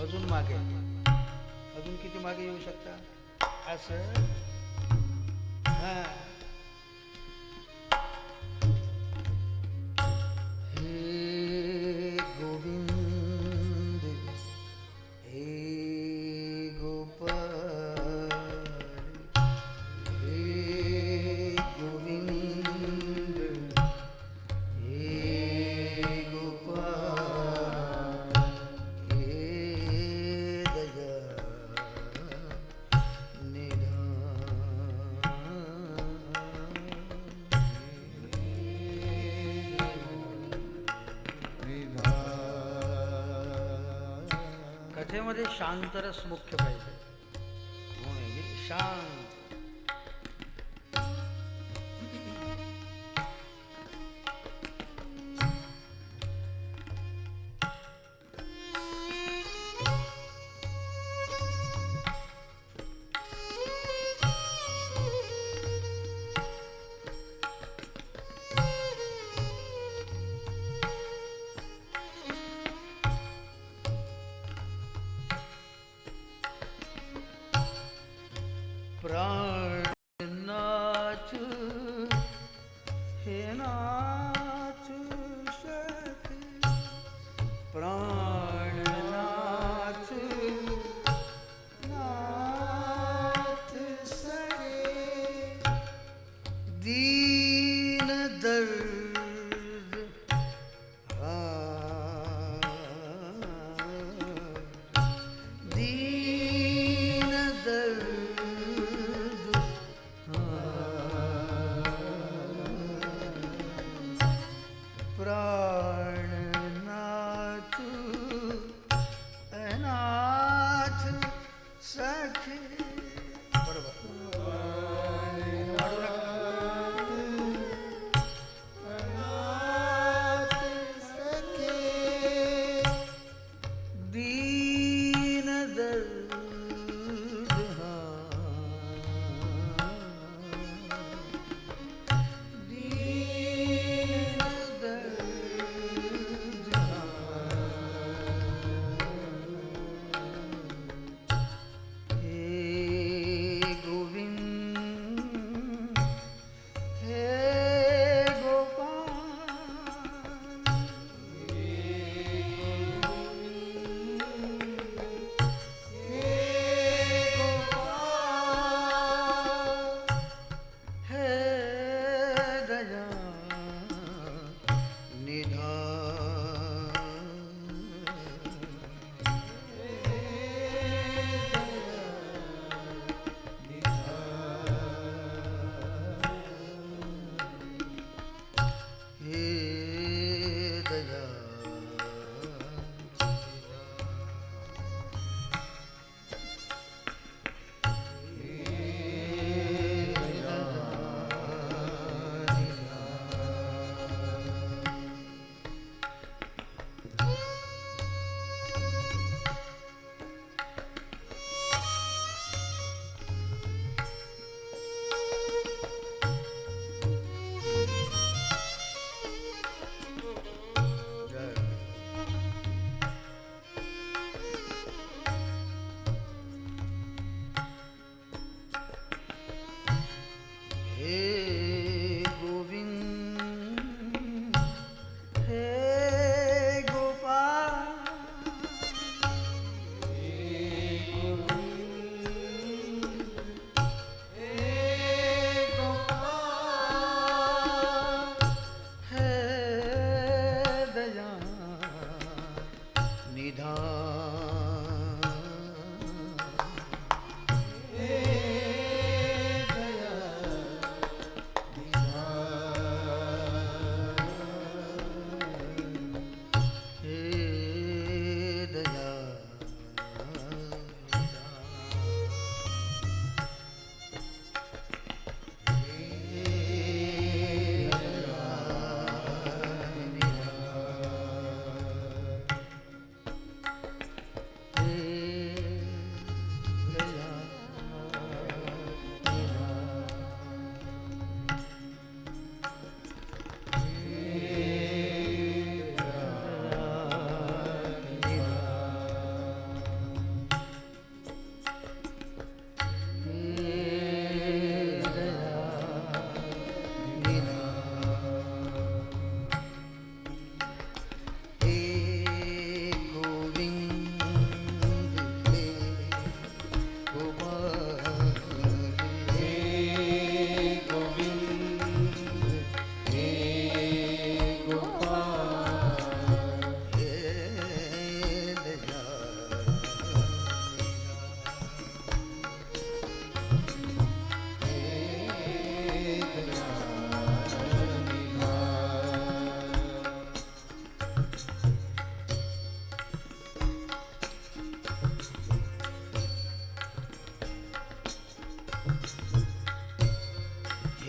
अजून मागे, अजून किती मागे येऊ शकता असं. हा, हे गोविंद हे गोपाल, हे गोविंद हे गोपाल, हे दया कथेमध्ये शांतरस मुख्य पाहिजे. शांत. प्राणनाथ हे नाथ सखे, प्राणनाथ नाथ सखे, दीन दर्द दीन दर्द प्राणनाथ अनाथ सखे. बरोबर. दीन दर्द दीन दर्द हे गोविंद हे गोपाल, हे दया निधान. हे दया हे गोविंद हे गोपाल, हे गोविंद हे गोपाल, हे दया निधान. हे दया हे दया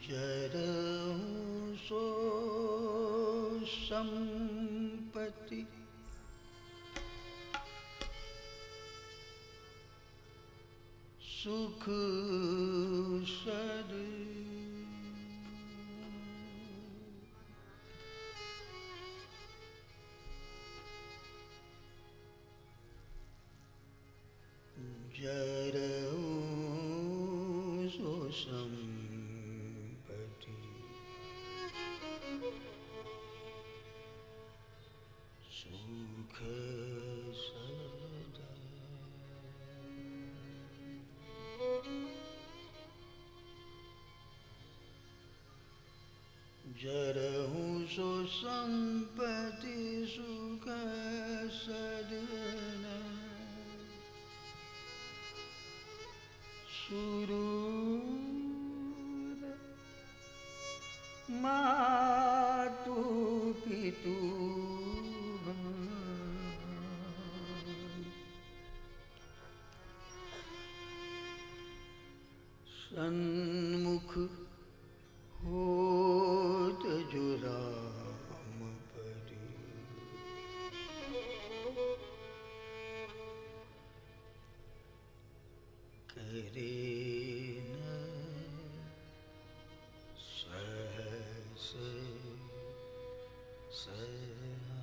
जरऊं सो संपत्ति सुख सद जरऊं सो संपत्ति सुख सदा जरऊं सो संपत्ति सुख सदना सुरूर मातु पितु सन्मुख होत जो राम परी करे न सहस सहा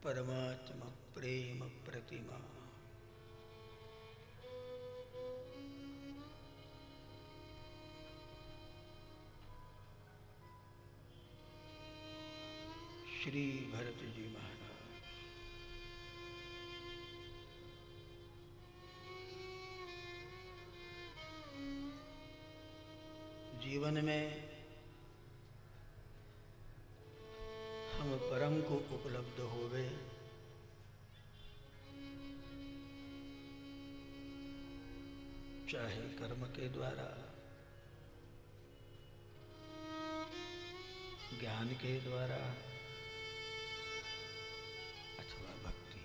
परमात्मा प्रेम प्रतिमा श्री भरत जी महाराज जीवन में हम परम को उपलब्ध हो गए, चाहे कर्म के द्वारा, ज्ञान के द्वारा अथवा भक्ति।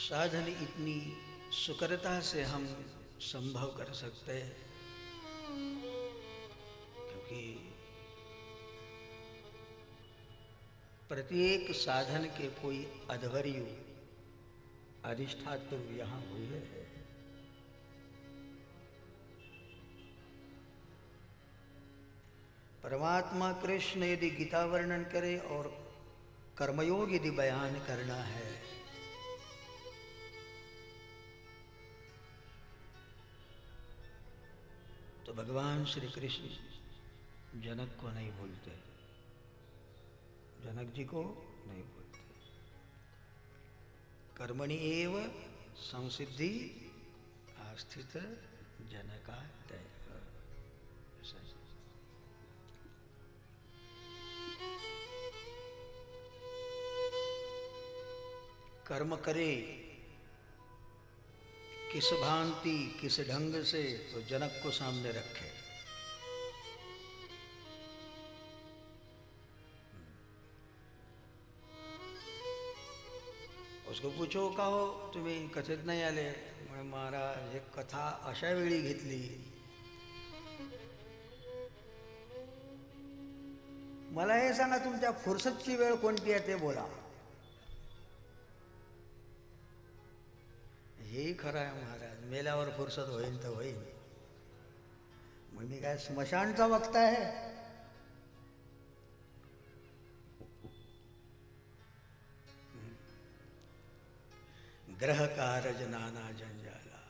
साधन इतनी सुकरता से हम संभव कर सकते हैं क्योंकि प्रत्येक साधन के कोई अध्वर्यु अधिष्ठात्र यहाँ हुए हैं। परमात्मा कृष्ण यदि गीता वर्णन करे और कर्मयोग यदि बयान करना है तो भगवान श्री कृष्ण जनक को नहीं भूलते, जनक जी को नहीं भूलते। कर्मणि एव संसिद्धि आस्थित जनकादय। कर्म करे किस भांति किस ढंग से, तो जनक को सामने रखे। उसको पूछो कहो तुम्ही कथेत नाही आले, म्हणे महाराज एक कथा अशा वेळी घेतली, मला हे सांगा तुमच्या फुरसतची वेळ कोणती आहे ते बोला। हेही खरं आहे महाराज, मेल्यावर फुरसत होईल तर होईल, मग मी काय स्मशानचा वक्ता आहे? ग्रह कारज नाना जंजाला,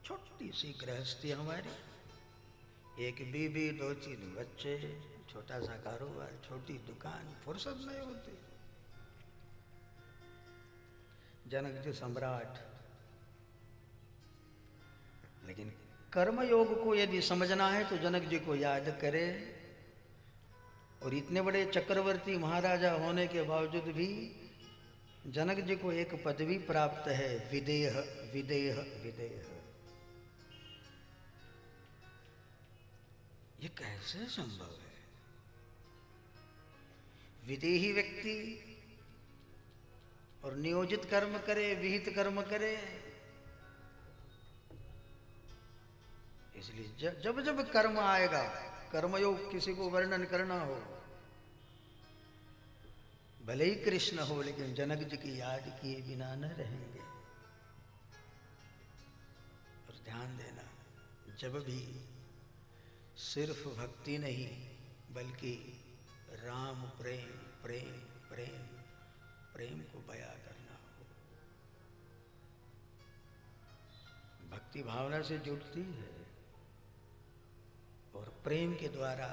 छोटी सी गृहस्थी हमारी, एक बीबी, 2-3 बच्चे, छोटा सा कारोबार, छोटी दुकान, फुर्सत नहीं होती। जनक जी सम्राट, लेकिन कर्मयोग को यदि समझना है तो जनक जी को याद करे और इतने बड़े चक्रवर्ती महाराजा होने के बावजूद भी जनक जी को एक पदवी प्राप्त है, विदेह विदेह विदेह। ये कैसे संभव है? विदेही व्यक्ति और नियोजित कर्म करे, विहित कर्म करे। इसलिए जब जब कर्म आएगा, कर्मयोग किसी को वर्णन करना हो, भले ही कृष्ण हो, लेकिन जनक जी की याद किए बिना न रहेंगे। और ध्यान देना, जब भी सिर्फ भक्ति नहीं बल्कि राम प्रेम प्रेम प्रेम प्रेम को बयां करना हो, भक्ति भावना से जुड़ती है और प्रेम के द्वारा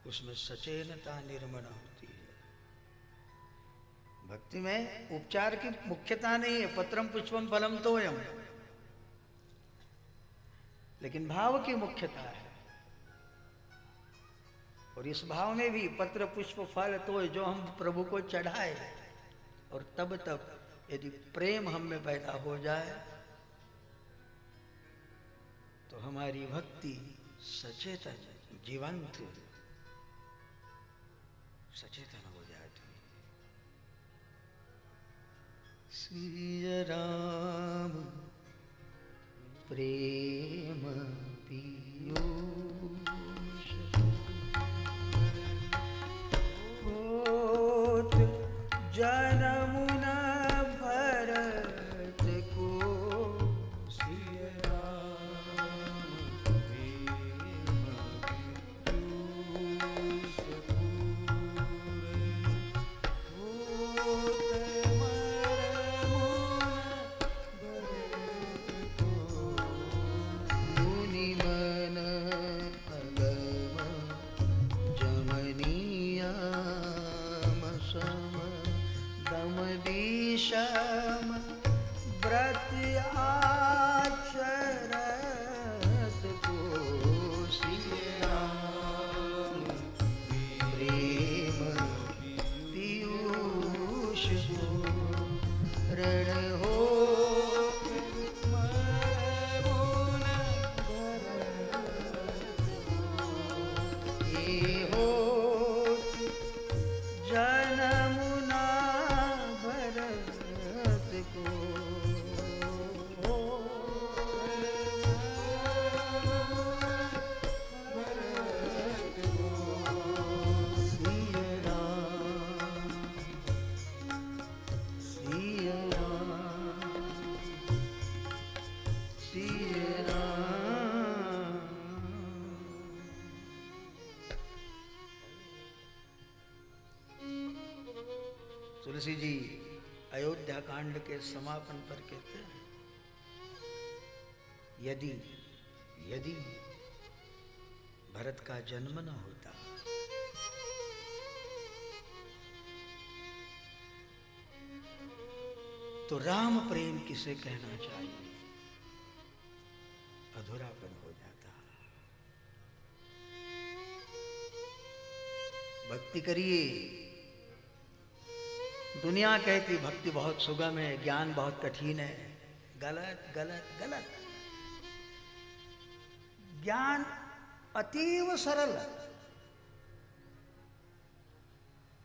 उसमें सचेतनता निर्मण होती है। भक्ति में उपचार की मुख्यता नहीं है, पत्रम पुष्पम फलम तोयम, लेकिन भाव की मुख्यता है। और इस भाव में भी पत्र पुष्प फल तो जो हम प्रभु को चढ़ाए, और तब तक यदि प्रेम हम में पैदा हो जाए तो हमारी भक्ति सचेतन, जीवंत, सचेतन हो जाती है। श्री राम प्रेम पीयूष होत जनमुना भरत को, श्री राम प्रेम पीयूष होत मनमुना भरत को, मुनि मन अगम जमनीया दम विषम व्रत आचरत को, श्री राम प्रेम पीयूष रण हो जनमुना भरत को, भरत को, सिया राम, सिया राम, सिया राम। तुलसी जी अयोध्या कांड के समापन पर कहते हैं, यदि यदि भरत का जन्म न होता तो राम प्रेम किसे कहना चाहिए, अधूरापन हो जाता। भक्ति करिए। दुनिया कहती भक्ति बहुत सुगम है, ज्ञान बहुत कठिन है। गलत गलत गलत। ज्ञान अतीव सरल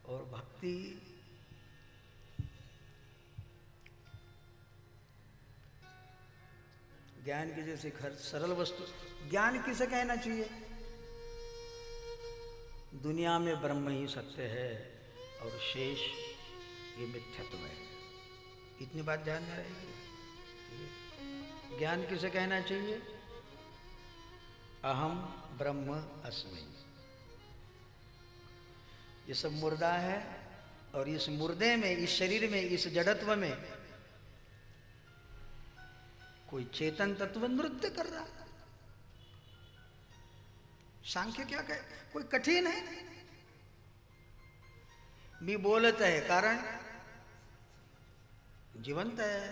और भक्ति ज्ञान की जैसी सरल वस्तु। ज्ञान किसे कहना चाहिए? दुनिया में ब्रह्म ही सत्य है और शेष ये मिथ्यात्व है। इतनी बात ध्यान में रहेगी। ज्ञान किसे कहना चाहिए? अहम ब्रह्म अस्मि। ये सब मुर्दा है और इस मुर्दे में, इस शरीर में, इस जड़त्व में कोई चेतन तत्व नृत्य कर रहा है। सांख्य क्या कहे? कोई कठिन है मी बोलत है कारण जिवंत आहे.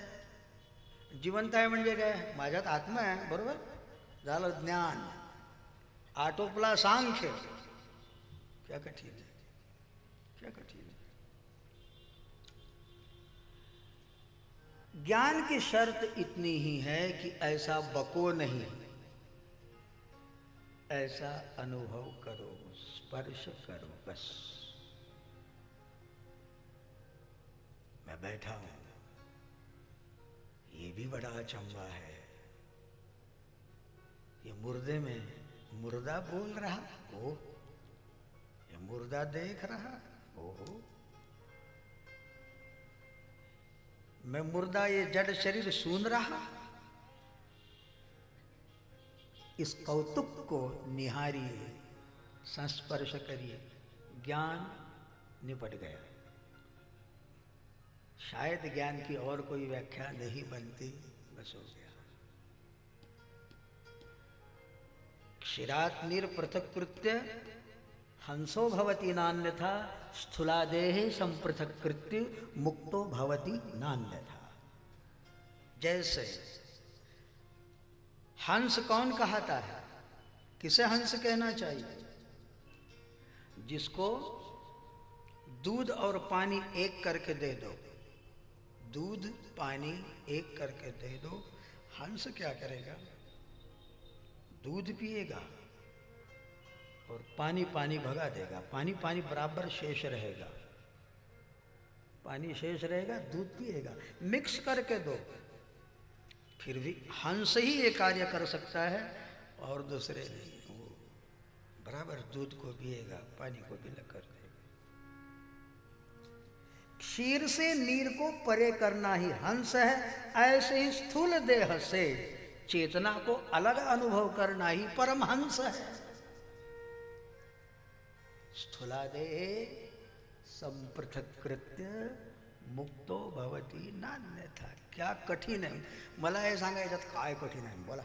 जिवंत आहे म्हणजे काय? माझ्यात आत्मा आहे. बरोबर झालं. ज्ञान आटोपला सांख्य. क्या कठिन है, क्या कठिन है। ज्ञान की शर्त इतनी ही है कि ऐसा बको नहीं, ऐसा अनुभव करो, स्पर्श करो बस। मैं बैठा हूं, ये भी बड़ा अचंभा है। ये मुर्दे में मुर्दा बोल रहा, ओ ये मुर्दा देख रहा, ओहो। मैं मुर्दा ये जड़ शरीर सुन रहा। इस कौतुक को निहारिए, संस्पर्श करिए, ज्ञान निपट गया। शायद ज्ञान की और कोई व्याख्या नहीं बनती, बस हो गया। क्षीरात् निर्पृथक्कृत्य हंसो भवति नान्यथा, स्थूलादेः संपृथक्कृत्य मुक्तो भवति नान्यथा। जैसे हंस कौन कहता है? किसे हंस कहना चाहिए? जिसको दूध और पानी एक करके दे दो, दूध पानी एक करके दे दो, हंस क्या करेगा? दूध पिएगा और पानी पानी भगा देगा। पानी पानी बराबर शेष रहेगा, पानी शेष रहेगा, दूध पिएगा। मिक्स करके दो, फिर भी हंस ही ये कार्य कर सकता है और दूसरे नहीं। वो बराबर दूध को पिएगा, पानी को भी कर देगा। क्षीर से नीर को परे करना ही हंस है। ऐसे ही स्थूल देह से चेतना को अलग अनुभव करना ही परमहंस है। स्थूलादेः संपृथक्कृत्य मुक्तो भवति नान्यथा। क्या कठीण आहे? मला हे सांगा, याच्यात काय कठीण आहे? बोला,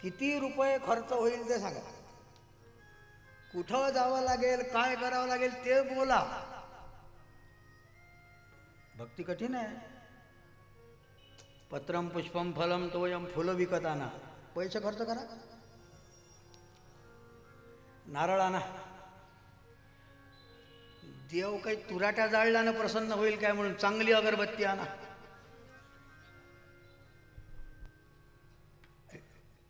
किती रुपये खर्च होईल ते सांगा, कुठं जावं लागेल, काय करावं लागेल ते बोला। भक्ती कठीण आहे। पत्रम पुष्पम फलम तोयम, फुलं विकत आणा, पैसे खर्च करा, नारळ आणा। देव काही तुराट्या जाळल्यानं प्रसन्न होईल काय म्हणून चांगली अगरबत्ती आणा।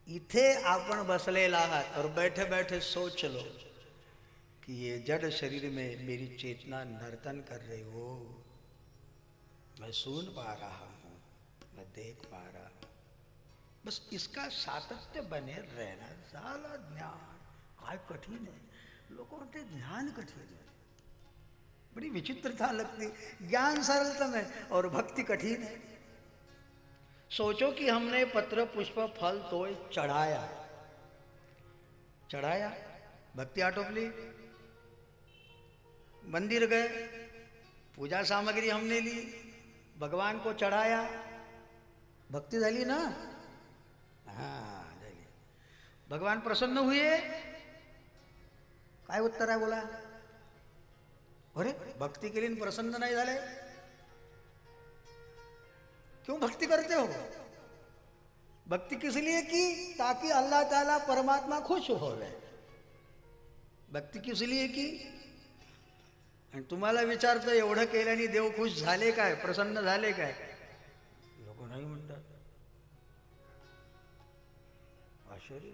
इथे आपण बसलेला आहात और बैठे बैठे सोच लो कि ये जड़ शरीर में मेरी चेतना नर्तन कर रही हो, मैं सुन पा रहा हूँ, मैं देख पा रहा हूँ। बस इसका सातत्य बने रहना झाला ज्ञान। काय कठीण है, लोग म्हणते ज्ञान कठीण है, बड़ी विचित्रता लगती। ज्ञान सरलतम है और भक्ति कठिन है। सोचो कि हमने पत्र पुष्प फल तोय चढ़ाया, चढ़ाया, भक्ति आटोपली, मंदिर गए, पूजा सामग्री हमने ली, भगवान को चढ़ाया, भक्ति झाली ना? हाँ झाली। भगवान प्रसन्न हुए? काय उत्तर आहे बोला? अरे भक्ति के लिए प्रसन्न नहीं झाले, क्यों भक्ति करते हो? भक्ति किस लिए की? ताकि अल्लाह ताला परमात्मा खुश हो गए। भक्ति किस लिए की? आणि तुम्हाला विचारतो एवढं केल्याने देव खुश झाले काय, प्रसन्न झाले काय? लोक नाही म्हणतात, आश्चर्य।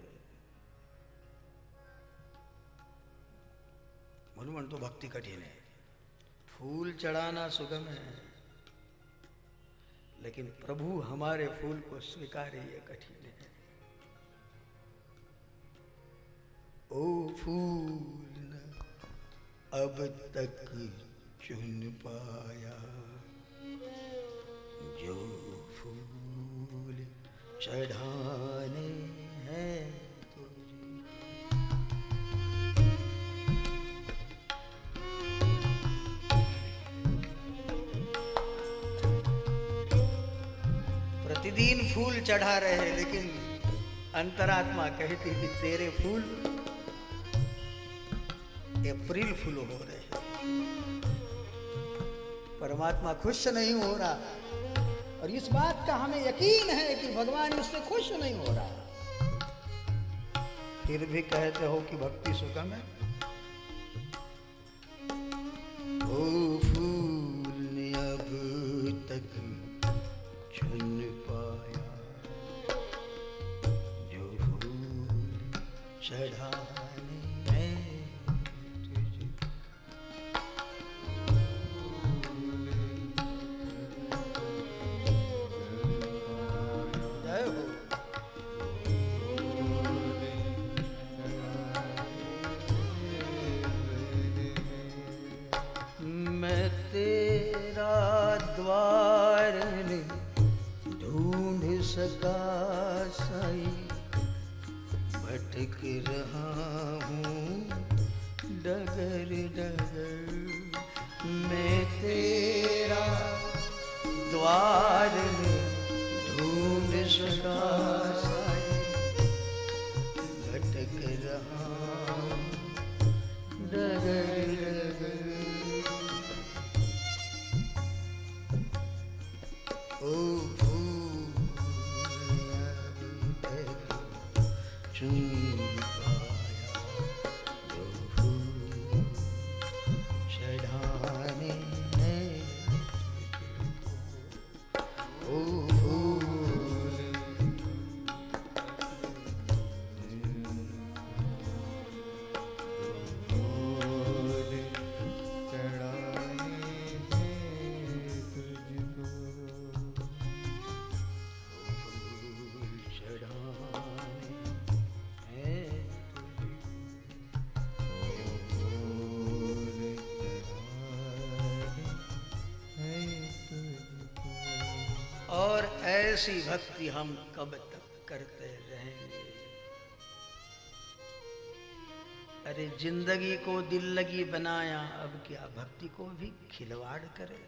म्हणून म्हणतो भक्ति कठिन है। फूल चढ़ाना सुगम है, लेकिन प्रभु हमारे फूल को स्वीकारे ये कठिन है। ओ फूल न अब तक चुन पाया, जो फूल चढ़ाने हैं तुझे। प्रतिदिन फूल चढ़ा रहे हैं, लेकिन अंतरात्मा कहती कि तेरे फूल अप्रैल फूल हो रहे हैं। परमात्मा खुश नहीं हो रहा, और इस बात का हमें यकीन है कि भगवान इससे खुश नहीं हो रहा। फिर भी कहते हो कि भक्ति सुगम है। ओ फूल ने अब तक चुन पाया, जो फूल चढ़ाने हैं तुझे। जय हो। मैं तेरा द्वार ढूंढ सका साई, भटक रहा हूँ डगर डगर। मैं तेरा द्वार ढूंढ सका साई, भटक रहा हूँ डगर डगर। ओ फूल चुन पाया, जो फूल चढ़ाने हैं तुझको। ओ फूल चढ़ाने हैं तुझको। और ऐसी भक्ति हम कब तक करते रहेंगे? अरे जिंदगी को दिल लगी बनाया, अब क्या भक्ति को भी खिलवाड़ करे?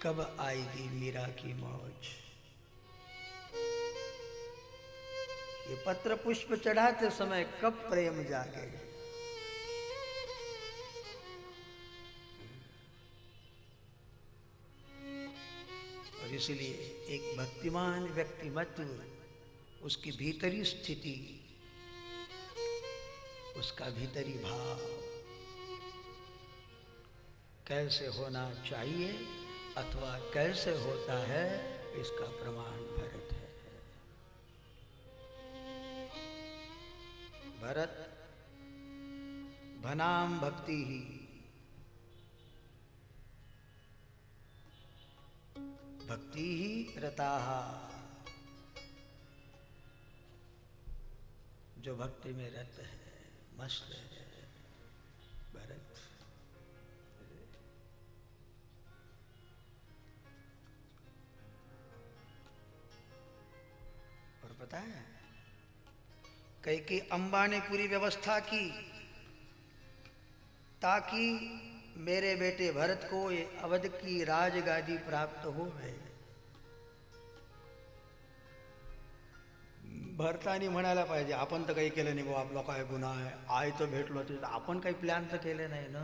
कब आएगी मीरा की मौज? ये पत्र पुष्प चढ़ाते समय कब प्रेम जागेगा? और इसलिए एक भक्तिमान व्यक्तिमत्व, उसकी भीतरी स्थिति, उसका भीतरी भाव कैसे होना चाहिए अथवा कैसे होता है, इसका प्रमाण भरत है। भरत भनाम भक्ति ही, भक्ति ही रताः। जो भक्ति में रत है, मस्त है भरत। और पता है, कैकेयी अम्बा ने पूरी व्यवस्था की ताकि मेरे बेटे भरत को ये अवध की राजगादी प्राप्त हो गए। भरतानी म्हणायला पाहिजे, आपण तर काही केलं नाही भाऊ, आपला काय गुन्हा आहे, आई तर भेटलो होती, आपण काही प्लॅन तर केले नाही ना।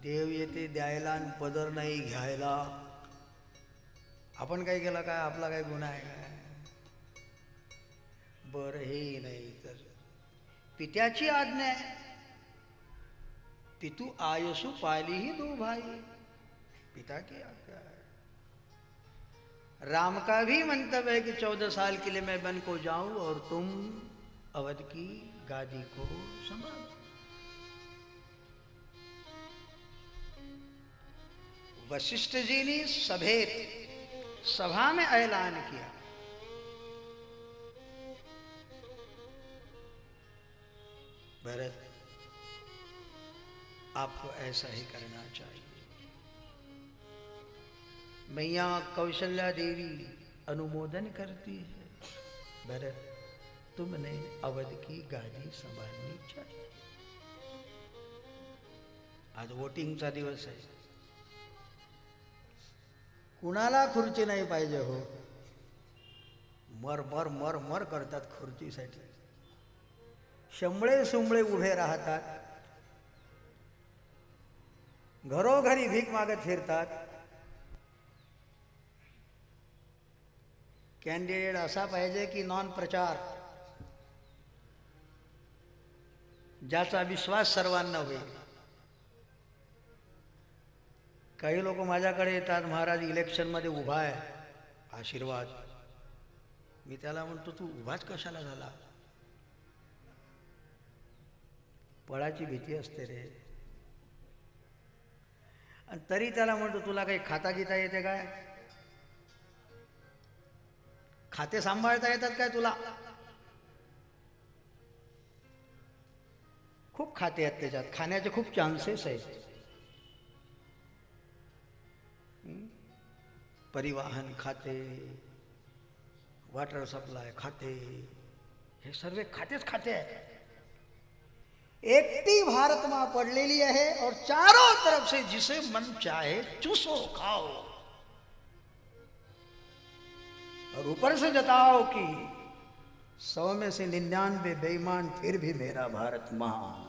देव येते द्यायला आणि पदर नाही घ्यायला, आपण काय केलं काय, आपला काय गुन्हा आहे काय? बरं हे नाही तर पित्याची आज्ञा आहे, पितु आयसु पाली ही दो भाई, पिता की आज्ञा है। राम का भी मंतव्य है कि 14 साल के लिए मैं वन को जाऊं और तुम अवध की गादी को संभालो। वशिष्ठ जी ने सभा में ऐलान किया, भरत आपको ऐसा ही करना चाहिए। मैया कौशल्या देवी अनुमोदन करती है, भरत तुमने अवध की गादी संभालनी चाहिए। आज वोटिंगचा दिवस आहे, कुणाला खुर्ची नाही पाहिजे हो, मर मर मर मर करतात खुर्चीसाठी, शंभळे सुंबळे उभे राहतात, घरोघरी भीक मागत फिरतात, कॅन्डिडेट असा पाहिजे की नॉन प्रचार, ज्याचा विश्वास सर्वांना होईल. काही लोक माझ्याकडे येतात, महाराज इलेक्शनमध्ये उभा आहे, आशीर्वाद. मी त्याला म्हणतो तू उभाच कशाला झाला? पळाची भीती असते रे. आणि तरी त्याला म्हणतो तुला काही खाता गीता येते काय? खाते सांभाळता येतात काय तुला? खूप खाते आहेत त्याच्यात, खाण्याचे खूप चान्सेस आहेत. परिवहन खाते, वाटर सप्लाय खाते, हे सर्व खातेच खाते आहेत. एकटी भारत माँ पड़लेली है और चारों तरफ से जिसे मन चाहे चूसो खाओ, और ऊपर से जताओ कि 100 में से 99 बेईमान फिर भी मेरा भारत महान.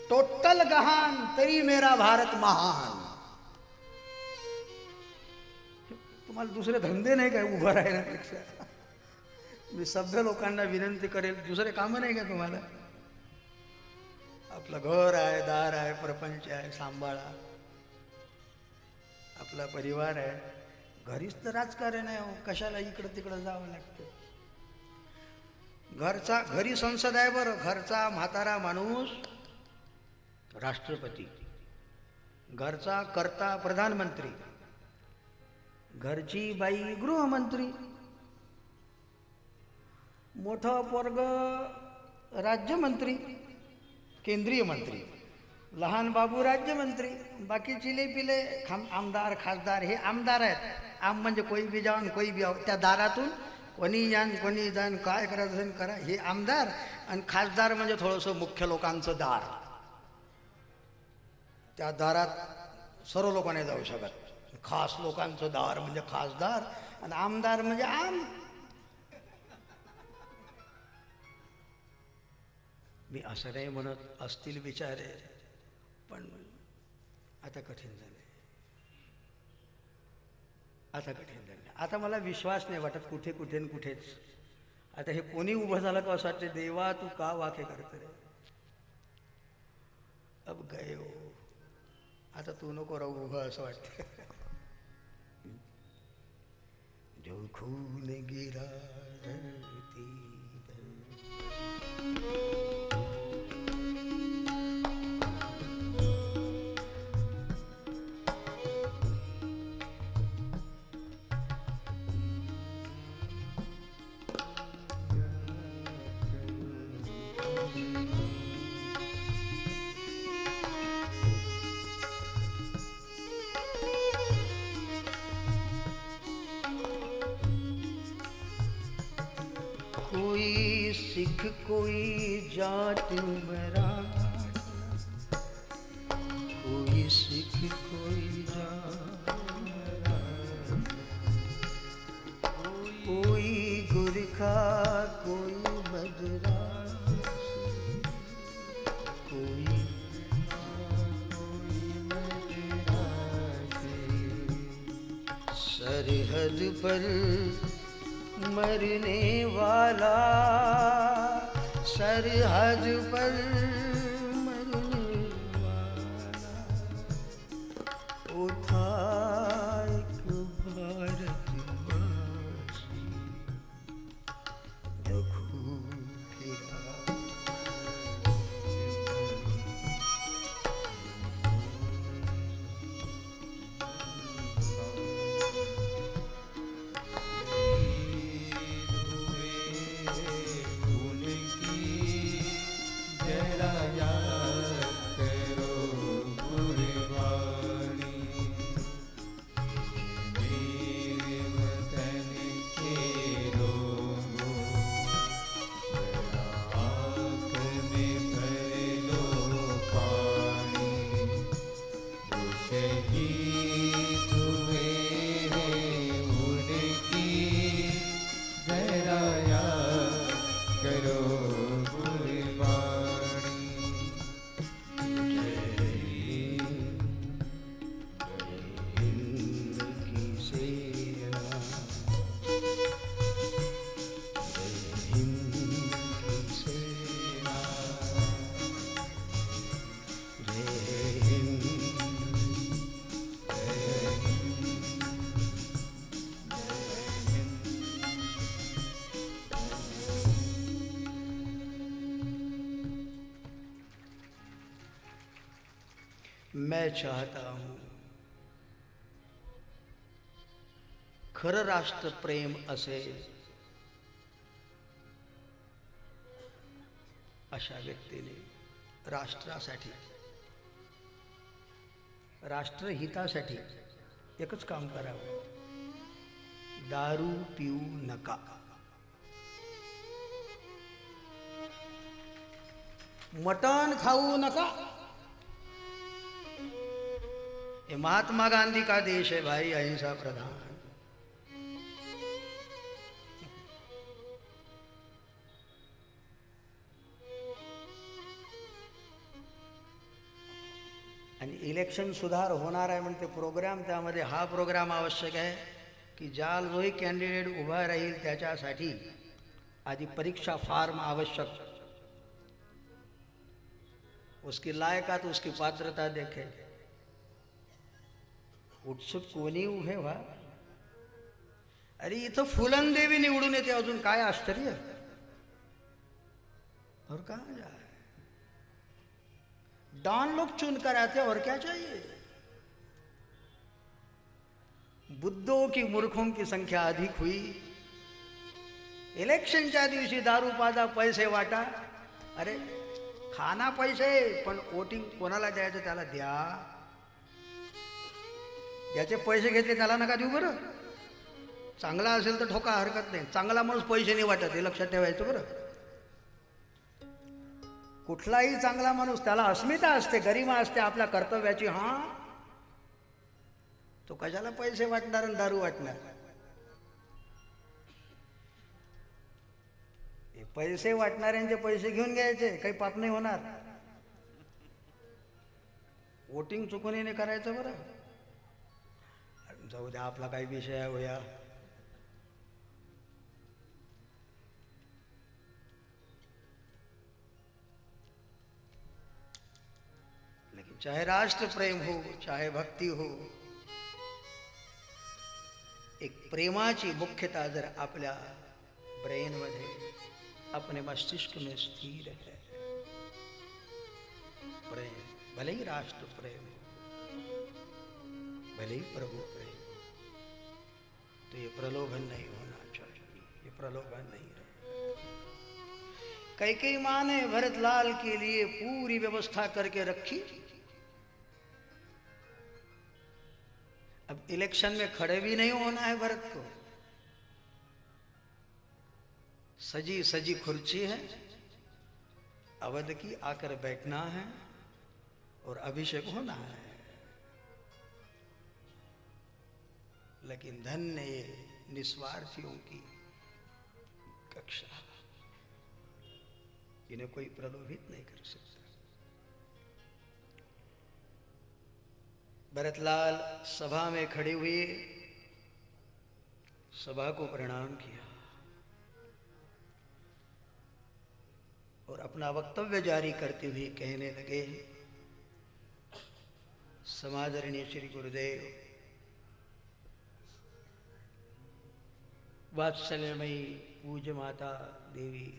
टोटल गहान तरी मेरा भारत महान. तुम्हाला दुसरे धंदे नाही काय उभं राहण्यापेक्षा? मी सभ्य लोकांना विनंती करेल, दुसरे कामं नाही का तुम्हाला? आपलं घर आहे, दार आहे, प्रपंच आहे, सांभाळा. आपला परिवार आहे. घरीच तर राजकारण आहे, कशाला इकडं तिकडं जावं लागतं? घरी संसद आहे बरं. घरचा म्हातारा माणूस राष्ट्रपती, घरचा कर्ता प्रधानमंत्री, घरची बाई गृहमंत्री, मोठं पोरग राज्यमंत्री, केंद्रीय मंत्री, लहान बाबू राज्यमंत्री, बाकी चिले पिले आमदार खासदार. हे आमदार आहेत. आम म्हणजे कोई बी जाऊन कोई बी त्या दारातून कोणी यान कोणी जाण, काय करायचं करा. हे आमदार. आणि खासदार म्हणजे थोडंसं मुख्य लोकांचं दार. त्या दारात सर्व लोक नाही जाऊ शकत. खास लोकांचं दार म्हणजे खासदार, आणि आमदार म्हणजे आम. मी असं नाही म्हणत, असतील विचारे, पण आता कठीण झाले. आता मला विश्वास नाही वाटत कुठे कुठेच. आता हे कोणी उभं झालं का असं वाटतं, देवा तू का वाके करते रे? अब गए हो, आता तू नको राहू उभं असं वाटतं. जो खून गिरा धरती सिख कोई जात बराबर, कोई सिख कोई जात बराबर, कोई गुरखा कोई मद्रासी, कोई मद्रासी. सरहद पर मरने वाला, सरहद पर मरने वाला, उठा एक भारतवासी, रघु फिरा. मैं चाहता हूं खरं राष्ट्र प्रेम असेल अशा व्यक्तीने राष्ट्रासाठी, राष्ट्रहितासाठी एकच काम करावं, दारू पिऊ नका. मटण खाऊ नका. ये महात्मा गांधी का देश है भाई, अहिंसा प्रधान. आणि इलेक्शन सुधार होणार आहे म्हणते प्रोग्राम, त्यामध्ये हा प्रोग्राम आवश्यक आहे की ज्या जोही कॅन्डिडेट उभा राहील त्याच्यासाठी आधी परीक्षा फॉर्म आवश्यक, उसकी लायकात उसकी पात्रता देखे. उत्सुक कोणी उभे व्हा. अरे इथं फुलंदेवी निवडून येते, अजून काय आश्चर्य. और कहाँ जाए, डॉन लोग चुन कर आते, और क्या चाहिए. बुद्धों की मूर्खों की संख्या अधिक हुई. इलेक्शनच्या दिवशी दारू पाजा, पैसे वाटा. अरे खाना पैसे, पण वोटिंग कोणाला द्यायचं त्याला द्या. ज्याचे पैसे घेतले त्याला नका देऊ बरं. चांगला असेल तर ठोका, हरकत नाही. चांगला माणूस पैसे नाही वाटत, हे लक्षात ठेवायचं बरं. कुठलाही चांगला माणूस, त्याला अस्मिता असते, गरिमा असते आपल्या कर्तव्याची. हां, तो कशाला पैसे वाटणार आणि दारू वाटणार. पैसे वाटणाऱ्यांचे पैसे घेऊन घ्यायचे, काही पाप नाही होणार. वोटिंग चुकून नाही करायचं बरं. जाऊ द्या, आपला काही विषय आहे होया. लेकिन चाहे राष्ट्र प्रेम हो, चाहे भक्ति हो, एक प्रेमाची मुख्यता जर आपल्या ब्रेन मध्ये, अपने मस्तिष्क में स्थिर है, प्रेम, भले ही राष्ट्र प्रेम हो, भले ही प्रभु प्रेम, तो ये प्रलोभन नहीं होना चाहिए. ये प्रलोभन नहीं रहे. कैकेयी माँ ने भरतलाल के लिए पूरी व्यवस्था करके रखी. अब इलेक्शन में खड़े भी नहीं होना है भरत को. सजी सजी कुर्सी है, अवध की, आकर बैठना है और अभिषेक होना है. लेकिन धन्य ये निस्वार्थियों की कक्षा, इन्हें कोई प्रलोभित नहीं कर सकता. भरतलाल सभा में खड़े हुए, सभा को प्रणाम किया और अपना वक्तव्य जारी करते हुए कहने लगे, समादरणीय श्री गुरुदेव, वात्सल्यमयी पूज्य माता देवी,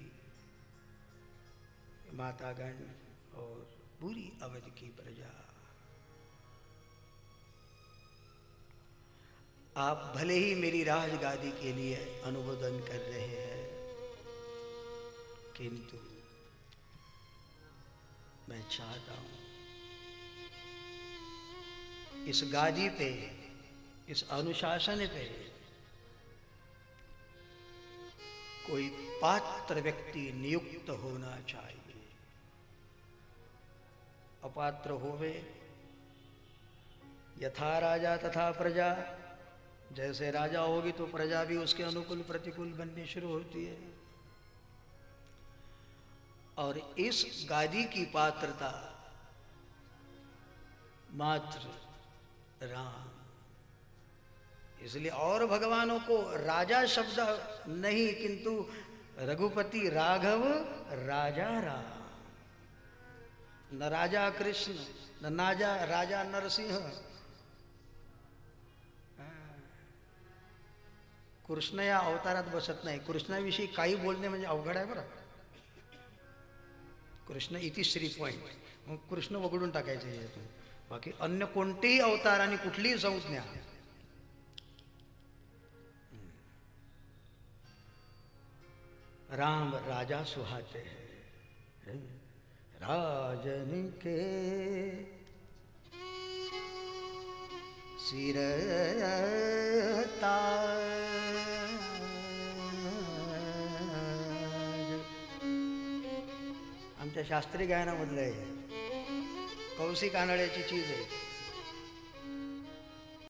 मातागण और पूरी अवध की प्रजा, आप भले ही मेरी राजगादी के लिए अनुमोदन कर रहे हैं, किंतु मैं चाहता हूं इस गादी पे, इस अनुशासन पे कोई पात्र व्यक्ति नियुक्त होना चाहिए. अपात्र होवे, यथा राजा तथा प्रजा. जैसे राजा होगी तो प्रजा भी उसके अनुकूल प्रतिकूल बननी शुरू होती है. और इस गादी की पात्रता मात्र राम. इसलिए और भगवानों को राजा शब्द नहीं, किंतु रघुपति राघव राजा राम. न राजा कृष्ण, न राजा नरसिंह. कृष्ण या अवतारात बसत नाही. कृष्णाविषयी काही बोलणे म्हणजे अवघड आहे बरं. कृष्ण इति श्री पॉइंट, मग कृष्ण वगळून टाकायचे यातून. बाकी अन्य कोणतेही अवतार आणि कुठलीही संज्ञा राम राजा सुहाते हैं राजन के सिर ताज। आमच्या शास्त्रीय गायनामधलं आहे, कौशिक कानड्याची चीज आहे।